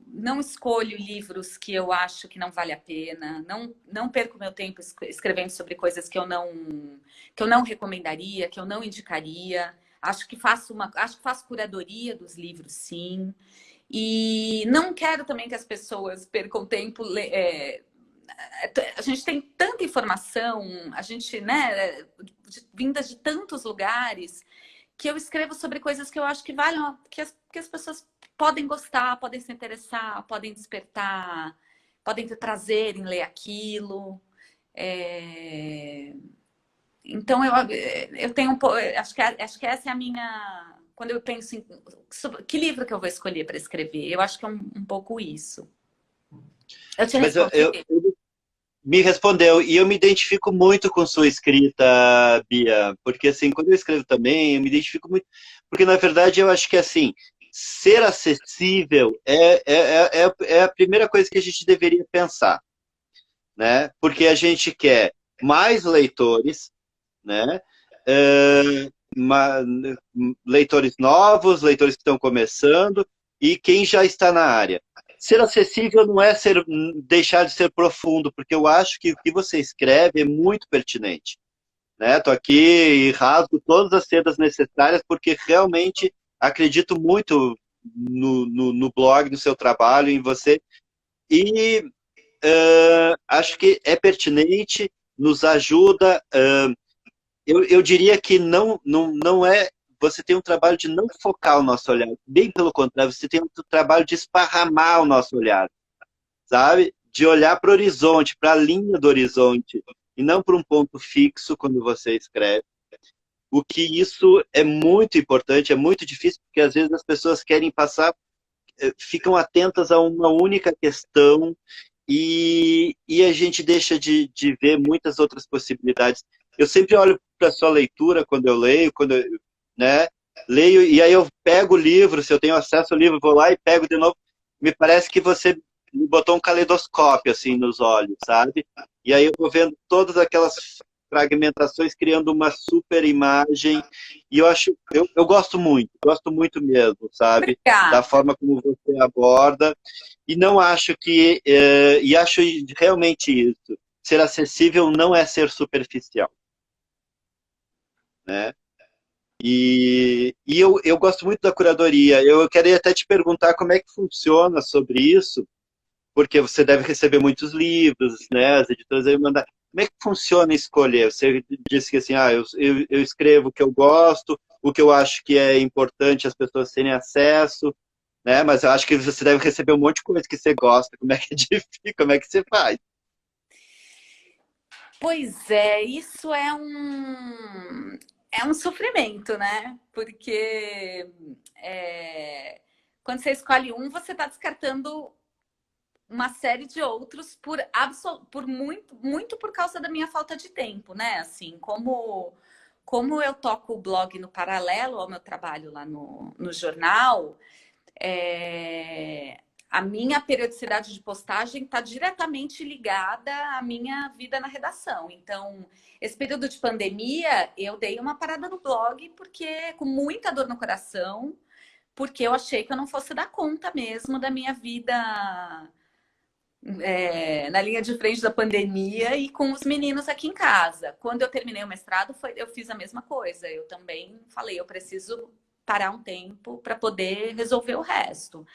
não escolho livros que eu acho que não vale a pena. Não perco meu tempo escrevendo sobre coisas que eu não recomendaria, que eu não indicaria. Acho que faço curadoria dos livros, sim. E não quero também que as pessoas percam tempo. A gente tem tanta informação, a gente, né, vindas de tantos lugares, que eu escrevo sobre coisas que eu acho que valem, que as pessoas podem gostar, podem se interessar, podem despertar, podem ter prazer em ler aquilo. Então, eu tenho um pouco... Acho que essa é a minha... Quando eu penso em que livro que eu vou escolher para escrever, eu acho que é um pouco isso. Eu te Mas respondi. me respondeu, e eu me identifico muito com sua escrita, Bia, porque assim, quando eu escrevo também, eu me identifico muito, porque na verdade eu acho que assim, ser acessível é a primeira coisa que a gente deveria pensar, né? Porque a gente quer mais leitores, né? Ma- Leitores novos, leitores que estão começando e quem já está na área. Ser acessível não é deixar de ser profundo, porque eu acho que o que você escreve é muito pertinente. Né? Estou aqui e rasgo todas as sedas necessárias, porque realmente acredito muito no blog, no seu trabalho, em você. E acho que é pertinente, nos ajuda. Eu diria que não é... Você tem um trabalho de não focar o nosso olhar. Bem pelo contrário, você tem um trabalho de esparramar o nosso olhar, sabe? De olhar para o horizonte, para a linha do horizonte, e não para um ponto fixo quando você escreve. O que isso é muito importante, é muito difícil, porque às vezes as pessoas querem passar, ficam atentas a uma única questão e a gente deixa de ver muitas outras possibilidades. Eu sempre olho para a sua leitura quando eu leio, né, leio, e aí eu pego o livro, se eu tenho acesso ao livro, vou lá e pego de novo. Me parece que você me botou um caleidoscópio assim nos olhos, sabe? E aí eu vou vendo todas aquelas fragmentações criando uma super imagem. E eu gosto muito mesmo, sabe? Da Obrigada. forma como você aborda. E não acho que, e acho realmente isso. Ser acessível não é ser superficial, né? Eu gosto muito da curadoria. Eu queria até te perguntar como é que funciona sobre isso, porque você deve receber muitos livros, né? As editoras devem mandar. Como é que funciona escolher? Você disse que assim, eu escrevo o que eu gosto, o que eu acho que é importante as pessoas terem acesso, né? Mas eu acho que você deve receber um monte de coisa que você gosta. Como é que é difícil? Como é que você faz? Pois é, isso é um sofrimento, né? Porque quando você escolhe um, você está descartando uma série de outros por muito por causa da minha falta de tempo, né? Assim, como eu toco o blog no paralelo ao meu trabalho lá no jornal, é, a minha periodicidade de postagem está diretamente ligada à minha vida na redação. Então, esse período de pandemia, eu dei uma parada no blog, porque com muita dor no coração, porque eu achei que eu não fosse dar conta mesmo da minha vida na linha de frente da pandemia e com os meninos aqui em casa. Quando eu terminei o mestrado, eu fiz a mesma coisa. Eu também falei, eu preciso parar um tempo para poder resolver o resto.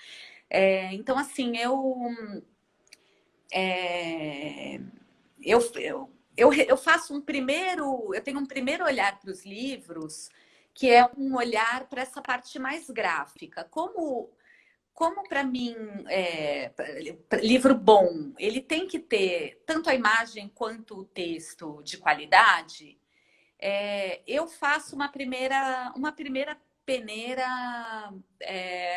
Então, assim, é, eu faço eu tenho um primeiro olhar para os livros, que é um olhar para essa parte mais gráfica. Como para mim, livro bom, ele tem que ter tanto a imagem quanto o texto de qualidade, eu faço uma primeira peneira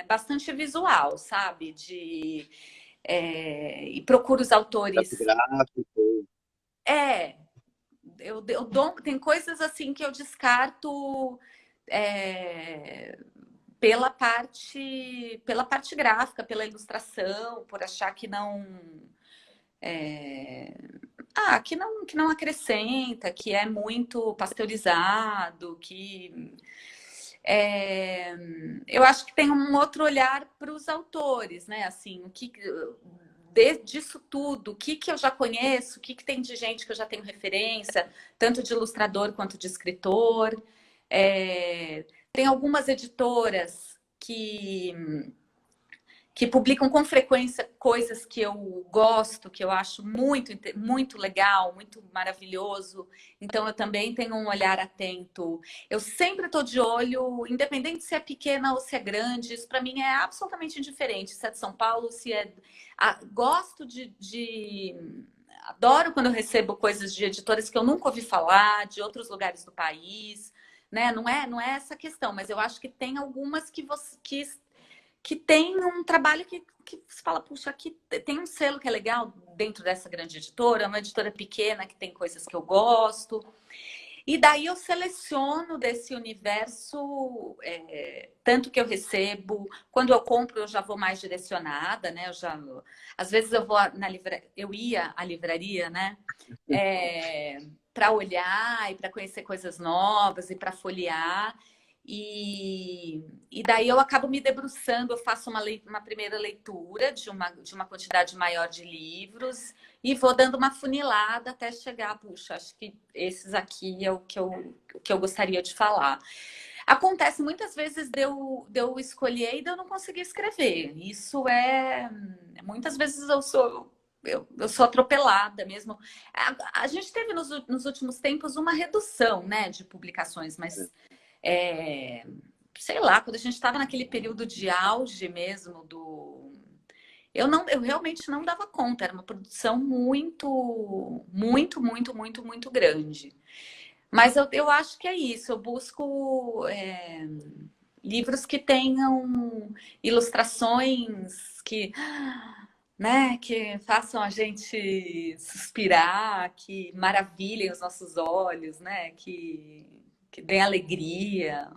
bastante visual, sabe? E procuro os autores. Gráfico. É, tem coisas assim que eu descarto é, pela parte gráfica, pela ilustração, por achar é, que não acrescenta, que é muito pasteurizado, é, eu acho que tem um outro olhar para os autores, né? Assim, disso tudo, o que eu já conheço, o que tem de gente que eu já tenho referência, tanto de ilustrador quanto de escritor. Tem algumas editoras que publicam com frequência coisas que eu gosto, que eu acho muito, muito legal, muito maravilhoso. Então, eu também tenho um olhar atento. Eu sempre estou de olho, independente se é pequena ou se é grande, isso para mim é absolutamente indiferente. Se é de São Paulo, se é. Gosto Adoro quando eu recebo coisas de editoras que eu nunca ouvi falar, de outros lugares do país. Né? Não é essa questão, mas eu acho que tem algumas que tem um trabalho que você fala, puxa, aqui tem um selo que é legal dentro dessa grande editora, uma editora pequena que tem coisas que eu gosto. E daí eu seleciono desse universo, tanto que eu recebo, quando eu compro eu já vou mais direcionada, né? Às vezes eu vou eu ia à livraria, né? Para olhar e para conhecer coisas novas e para folhear. E daí eu acabo me debruçando, eu faço uma primeira leitura de uma quantidade maior de livros e vou dando uma funilada até chegar, puxa, acho que esses aqui é o que eu gostaria de falar. Acontece muitas vezes de eu escolher e de eu não conseguir escrever. Isso muitas vezes eu sou atropelada mesmo. A gente teve nos últimos tempos uma redução, né, de publicações, mas é, sei lá, quando a gente estava naquele período de auge mesmo eu realmente não dava conta, era uma produção muito, muito, muito, muito, muito grande. Mas eu acho que é isso, eu busco livros que tenham ilustrações né, que façam a gente suspirar, que maravilhem os nossos olhos, né, que deem alegria.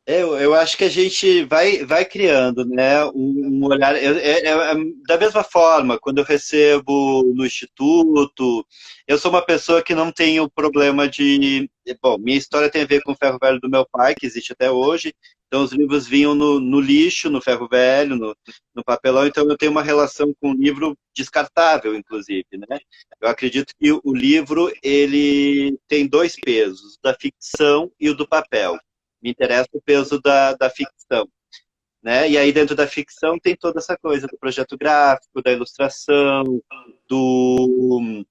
Eu acho que a gente vai criando, né, um olhar. Da mesma forma, quando eu recebo no instituto, eu sou uma pessoa que não tenho problema de. Bom, minha história tem a ver com o ferro velho do meu pai, que existe até hoje. Então, os livros vinham no lixo, no ferro velho, no papelão. Então, eu tenho uma relação com o livro descartável, inclusive, né? Eu acredito que o livro ele tem dois pesos, o da ficção e o do papel. Me interessa o peso da ficção, né? E aí dentro da ficção tem toda essa coisa do projeto gráfico, da ilustração, do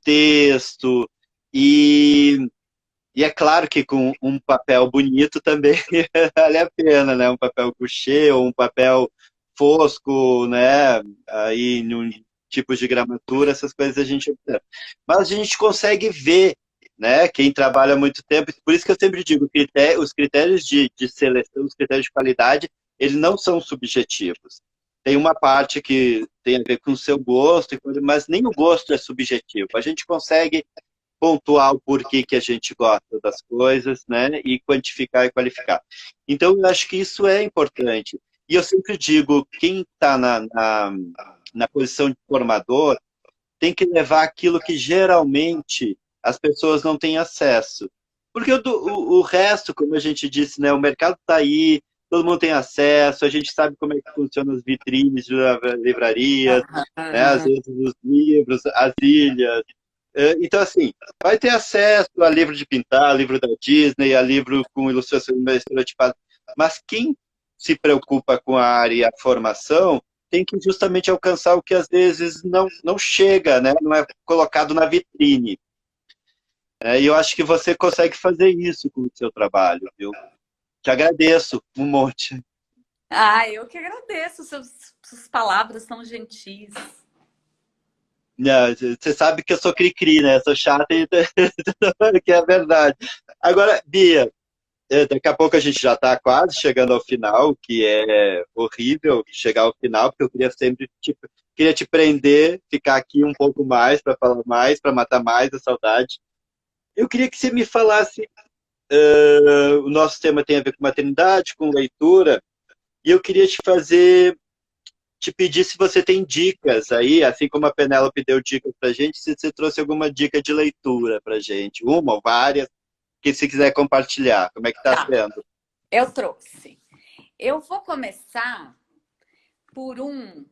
texto e, e é claro que com um papel bonito também vale a pena, né? Um papel couché ou um papel fosco, né? Aí num tipos de gramatura, essas coisas a gente observa. Mas a gente consegue ver, né? Quem trabalha há muito tempo, por isso que eu sempre digo, os critérios de seleção, os critérios de qualidade, eles não são subjetivos. Tem uma parte que tem a ver com o seu gosto, mas nem o gosto é subjetivo. A gente consegue pontuar o porquê que a gente gosta das coisas, né? E quantificar e qualificar. Então, eu acho que isso é importante. E eu sempre digo, quem está na posição de formador tem que levar aquilo que geralmente as pessoas não têm acesso. Porque o resto, como a gente disse, né, o mercado está aí, todo mundo tem acesso, a gente sabe como é que funcionam as vitrines de livrarias, né, às vezes os livros, as ilhas. Então, assim, vai ter acesso a livro de pintar, a livro da Disney, a livro com ilustração estereotipada, mas quem se preocupa com a área e a formação tem que justamente alcançar o que às vezes não chega, né? Não é colocado na vitrine. E eu acho que você consegue fazer isso com o seu trabalho, viu? Te agradeço um monte. Ah, eu que agradeço. Suas palavras são gentis. Não, você sabe que eu sou cri-cri, né? Eu sou chata e que é a verdade. Agora, Bia, daqui a pouco a gente já está quase chegando ao final, que é horrível chegar ao final, porque eu queria sempre queria te prender, ficar aqui um pouco mais para falar mais, para matar mais a saudade. Eu queria que você me falasse, o nosso tema tem a ver com maternidade, com leitura, e eu queria te pedir se você tem dicas aí, assim como a Penélope deu dicas para gente, se você trouxe alguma dica de leitura para gente, uma ou várias, que se quiser compartilhar, como é que está Tá, sendo? eu trouxe. Eu vou começar por um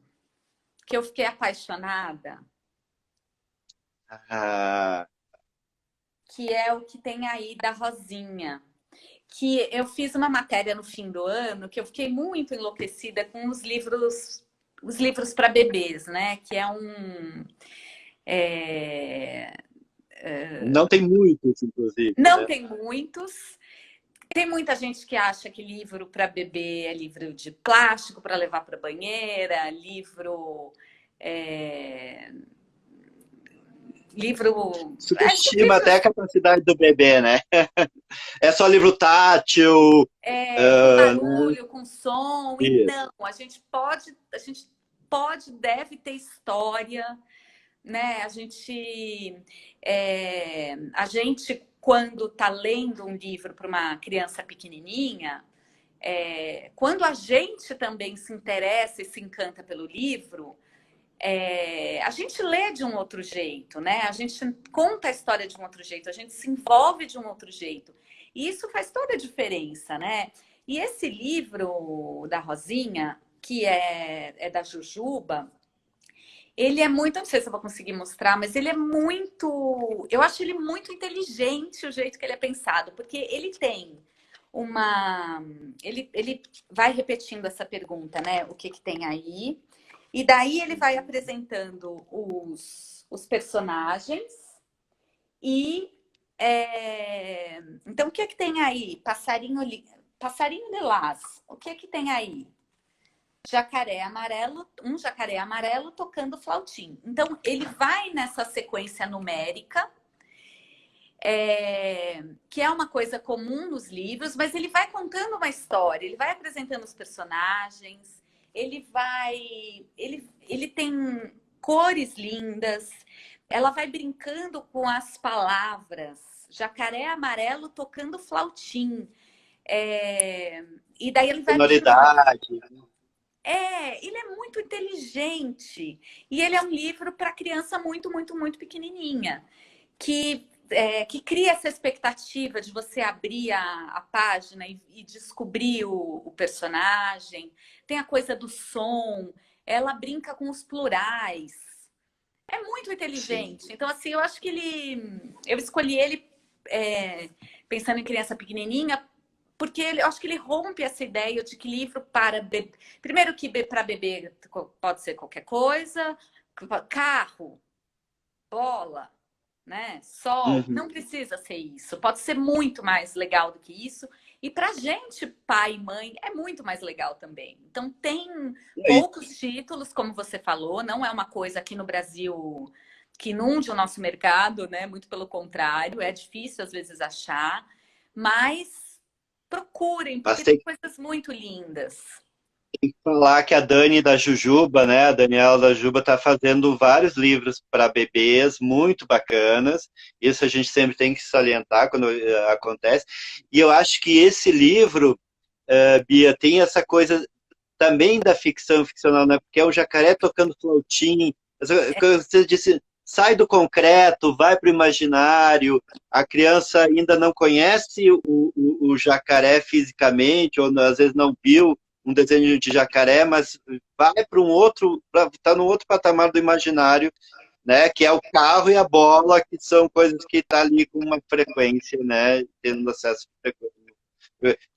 que eu fiquei apaixonada, Ah, que é o que tem aí da Rosinha. Que eu fiz uma matéria no fim do ano que eu fiquei muito enlouquecida com os livros para bebês, né? Que é um. é, não tem muitos, inclusive, Não né? tem muitos. Tem muita gente que acha que livro para bebê é livro de plástico para levar para a banheira, é, livro. São Subestima até a livros capacidade do bebê, né? É só livro tátil, com né? barulho, com som, e Isso. não, a gente pode, deve ter história, né? A gente quando está lendo um livro para uma criança pequenininha, quando a gente também se interessa e se encanta pelo livro, a gente lê de um outro jeito, né? A gente conta a história de um outro jeito, a gente se envolve de um outro jeito. E isso faz toda a diferença, né? E esse livro da Rosinha, que é da Jujuba, ele é muito, não sei se eu vou conseguir mostrar, mas ele é muito, eu acho ele muito inteligente o jeito que ele é pensado, porque ele tem ele vai repetindo essa pergunta, né? O que que tem aí? E daí ele vai apresentando os personagens e então o que é que tem aí? Passarinho lilás. O que é que tem aí? Jacaré amarelo, um jacaré amarelo tocando flautim. Então ele vai nessa sequência numérica, que é uma coisa comum nos livros, mas ele vai contando uma história, ele vai apresentando os personagens, ele tem cores lindas, ela vai brincando com as palavras. Jacaré amarelo tocando flautim. E daí ele vai abrindo. Sonoridade. Ele é muito inteligente. E ele é um livro para criança muito, muito, muito pequenininha. Que cria essa expectativa de você abrir a página e descobrir o personagem. Tem a coisa do som. Ela brinca com os plurais. É muito inteligente. Sim. Então, assim, eu acho que eu escolhi ele pensando em criança pequenininha, porque eu acho que ele rompe essa ideia de que livro para bebê. Primeiro que para bebê pode ser qualquer coisa, carro, bola, né? Sol, não Uhum. precisa ser isso. Pode ser muito mais legal do que isso. E para gente, pai e mãe, é muito mais legal também. Então tem poucos títulos, como você falou, não é uma coisa aqui no Brasil que inunde o nosso mercado, né? Muito pelo contrário, é difícil às vezes achar, mas procurem, Mas porque tem tem coisas muito lindas. que falar que a Dani da Jujuba, né, a Daniela da Jujuba, está fazendo vários livros para bebês muito bacanas. Isso a gente sempre tem que salientar quando acontece. E eu acho que esse livro, Bia, tem essa coisa também da ficção ficcional, né? Porque é o jacaré tocando flautim. Você disse, sai do concreto, vai para o imaginário. A criança ainda não conhece o jacaré fisicamente, ou às vezes não viu um desenho de jacaré, mas vai para um outro, está no outro patamar do imaginário, né? Que é o carro e a bola, que são coisas que estão ali com uma frequência, né? Tendo acesso frequente.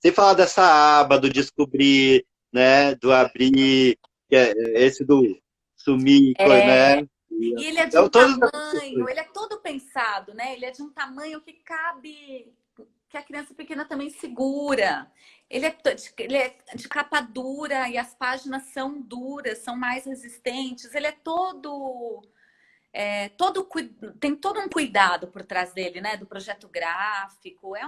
Sem falar dessa aba, do descobrir, né? Do abrir, que é esse do sumir, É, né? e ele é de Então, um todas essas tamanho, questões. ele é todo pensado, né? Ele é de um tamanho que cabe, que a criança pequena também segura. Ele é de capa dura e as páginas são duras, são mais resistentes. Ele é tem todo um cuidado por trás dele, né? Do projeto gráfico. É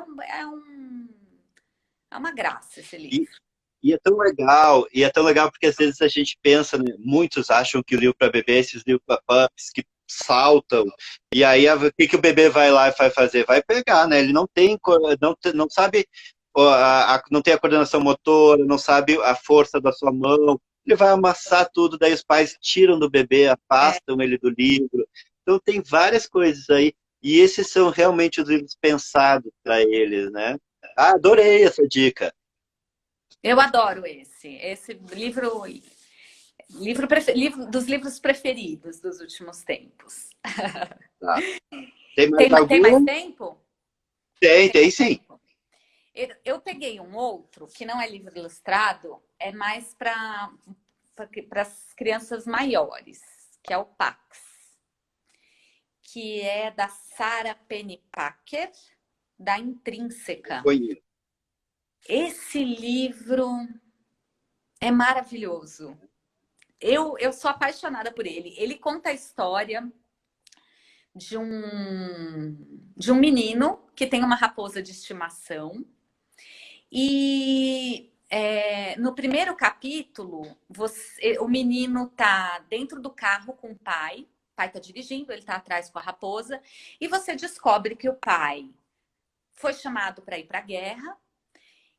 uma graça esse E, livro. e é tão legal porque às vezes a gente pensa, né, muitos acham que o livro para bebê, esses livros para pups que saltam, e aí o que, que o bebê vai lá e vai fazer? Vai pegar, né? Ele não tem, não sabe, não tem a coordenação motora, não sabe a força da sua mão, ele vai amassar tudo, daí os pais tiram do bebê, É, afastam ele do livro. Então tem várias coisas aí, e esses são realmente os livros pensados para eles, né? Ah, adorei essa dica. eu adoro esse. Esse livro dos livros preferidos dos últimos tempos. Tá. Tem mais Tem mais algum? tempo? Tem Tem mais sim. tempo. Eu peguei um outro, que não é livro ilustrado, é mais para as crianças maiores, que é o Pax, que é da Sarah Pennypacker, da Intrínseca. Conheço. Esse livro é maravilhoso. Eu sou apaixonada por ele. Ele conta a história de um menino que tem uma raposa de estimação. E no primeiro capítulo, o menino tá dentro do carro com o pai tá dirigindo, ele tá atrás com a raposa, e você descobre que o pai foi chamado para ir para a guerra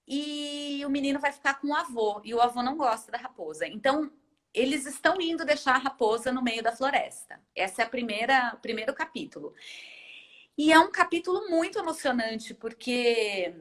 e o menino vai ficar com o avô, e o avô não gosta da raposa. Então, eles estão indo deixar a raposa no meio da floresta. Essa é o primeiro capítulo. E é um capítulo muito emocionante, porque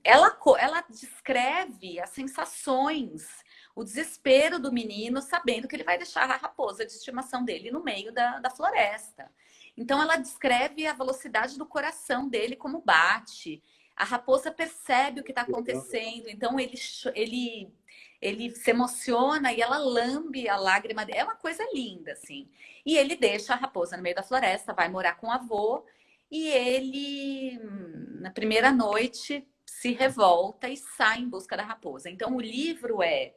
ela descreve as sensações, o desespero do menino, sabendo que ele vai deixar a raposa de estimação dele no meio da floresta. Então, ela descreve a velocidade do coração dele, como bate. A raposa percebe o que está acontecendo, então ele se emociona e ela lambe a lágrima dele. É uma coisa linda, assim. E ele deixa a raposa no meio da floresta, vai morar com o avô, e ele, na primeira noite, se revolta e sai em busca da raposa. Então, o livro é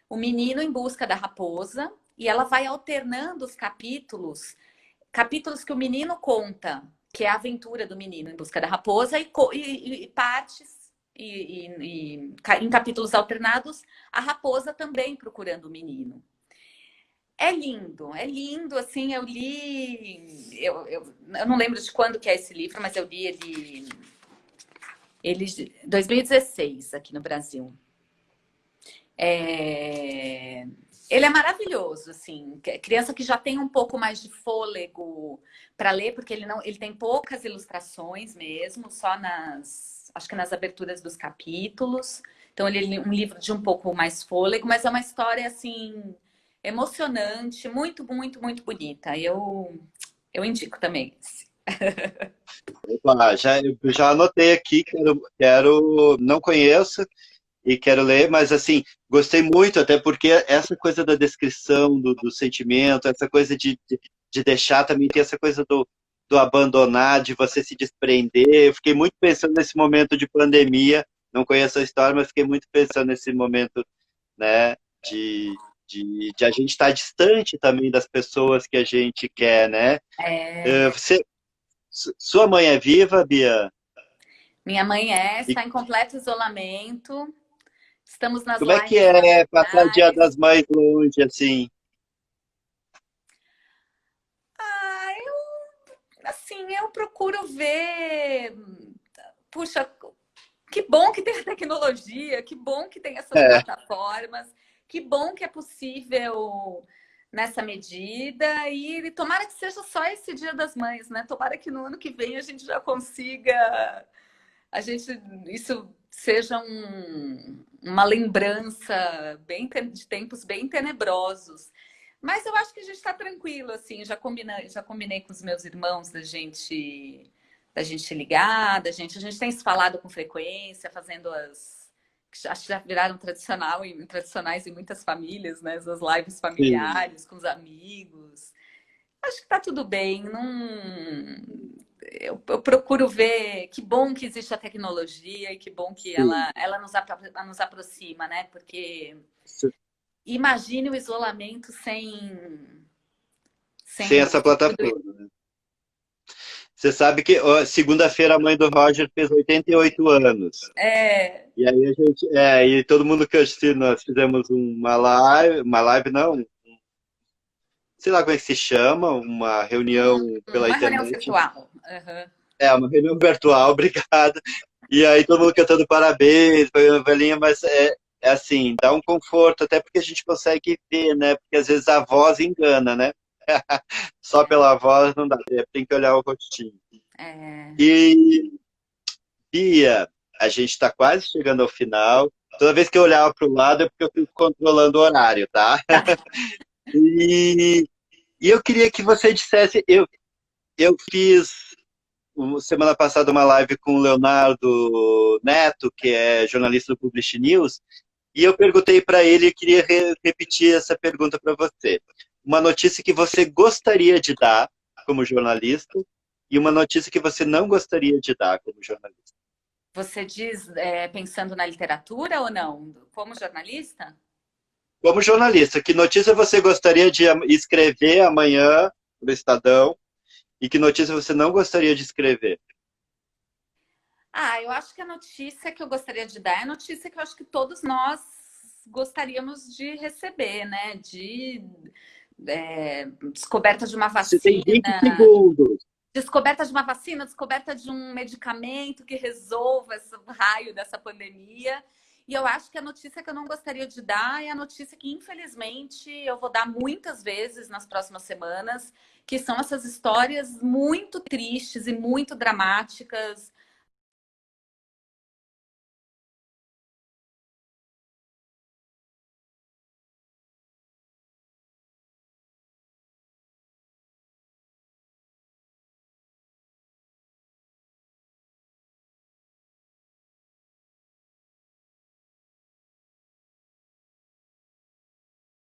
o menino em busca da raposa, e ela vai alternando os capítulos que o menino conta, que é a aventura do menino em busca da raposa, e partes, em capítulos alternados, a raposa também procurando o menino. É lindo, assim, eu li, eu não lembro de quando que é esse livro, mas eu li ele Ele, 2016, aqui no Brasil. Ele é maravilhoso, assim. Criança que já tem um pouco mais de fôlego para ler, porque ele tem poucas ilustrações mesmo, só acho que nas aberturas dos capítulos. Então ele é um livro de um pouco mais fôlego, mas é uma história assim emocionante, muito, muito, muito bonita. Eu indico também. Opa, eu já anotei aqui, não conheço e quero ler, mas assim, gostei muito, até porque essa coisa da descrição do sentimento, essa coisa de deixar também, tem essa coisa do abandonar, de você se desprender. Eu fiquei muito pensando nesse momento de pandemia, não conheço a história, mas fiquei muito pensando nesse momento, né, de a gente estar distante também das pessoas que a gente quer, né? É, Sua mãe é viva, Bia? minha mãe E está em completo isolamento. Estamos nas como é que lives é passar o Dia matinais. das Mães longe, assim? Ah, eu procuro ver. Puxa, que bom que tem a tecnologia, que bom que tem essas É, plataformas, que bom que é possível nessa medida e tomara que seja só esse Dia das Mães, né? Tomara que no ano que vem a gente já consiga, isso seja uma lembrança de tempos bem tenebrosos. Mas eu acho que a gente está tranquilo, assim, já combinei com os meus irmãos da gente ligar, a gente tem se falado com frequência, fazendo que acho que já viraram tradicionais em muitas famílias, né? As lives sim, familiares, com os amigos. Acho que está tudo bem. Eu procuro ver que bom que existe a tecnologia e que bom que sim. ela nos aproxima, né? Porque Se- imagine o isolamento Sem sem essa tudo isso. plataforma, né? Você sabe que ó, segunda-feira a mãe do Roger fez 88 anos. É, E aí e todo mundo que assistiu, nós fizemos uma live não, sei lá como é que se chama, uma reunião pela uma reunião internet. virtual. Uhum. Uma reunião virtual, obrigado. E aí todo mundo cantando parabéns, foi uma velhinha, mas é assim, dá um conforto, até porque a gente consegue ver, né? Porque às vezes a voz engana, né? Só pela voz não dá, tem que olhar o rostinho. É. E, Bia, a gente está quase chegando ao final. Toda vez que eu olhava para o lado é porque eu fico controlando o horário, tá? Tá. E, e eu queria que você dissesse, eu fiz semana passada uma live com o Leonardo Neto, que é jornalista do Publish News, e eu perguntei para ele e queria repetir essa pergunta para você. Uma notícia que você gostaria de dar como jornalista e uma notícia que você não gostaria de dar como jornalista. Você diz pensando na literatura ou não? Como jornalista? Como jornalista, que notícia você gostaria de escrever amanhã no Estadão e que notícia você não gostaria de escrever? Ah, eu acho que a notícia que eu gostaria de dar é a notícia que eu acho que todos nós gostaríamos de receber, né? Descoberta de uma Você tem vacina, 20 segundos. descoberta de um medicamento que resolva esse raio dessa pandemia. E eu acho que a notícia que eu não gostaria de dar é a notícia que, infelizmente, eu vou dar muitas vezes nas próximas semanas, que são essas histórias muito tristes e muito dramáticas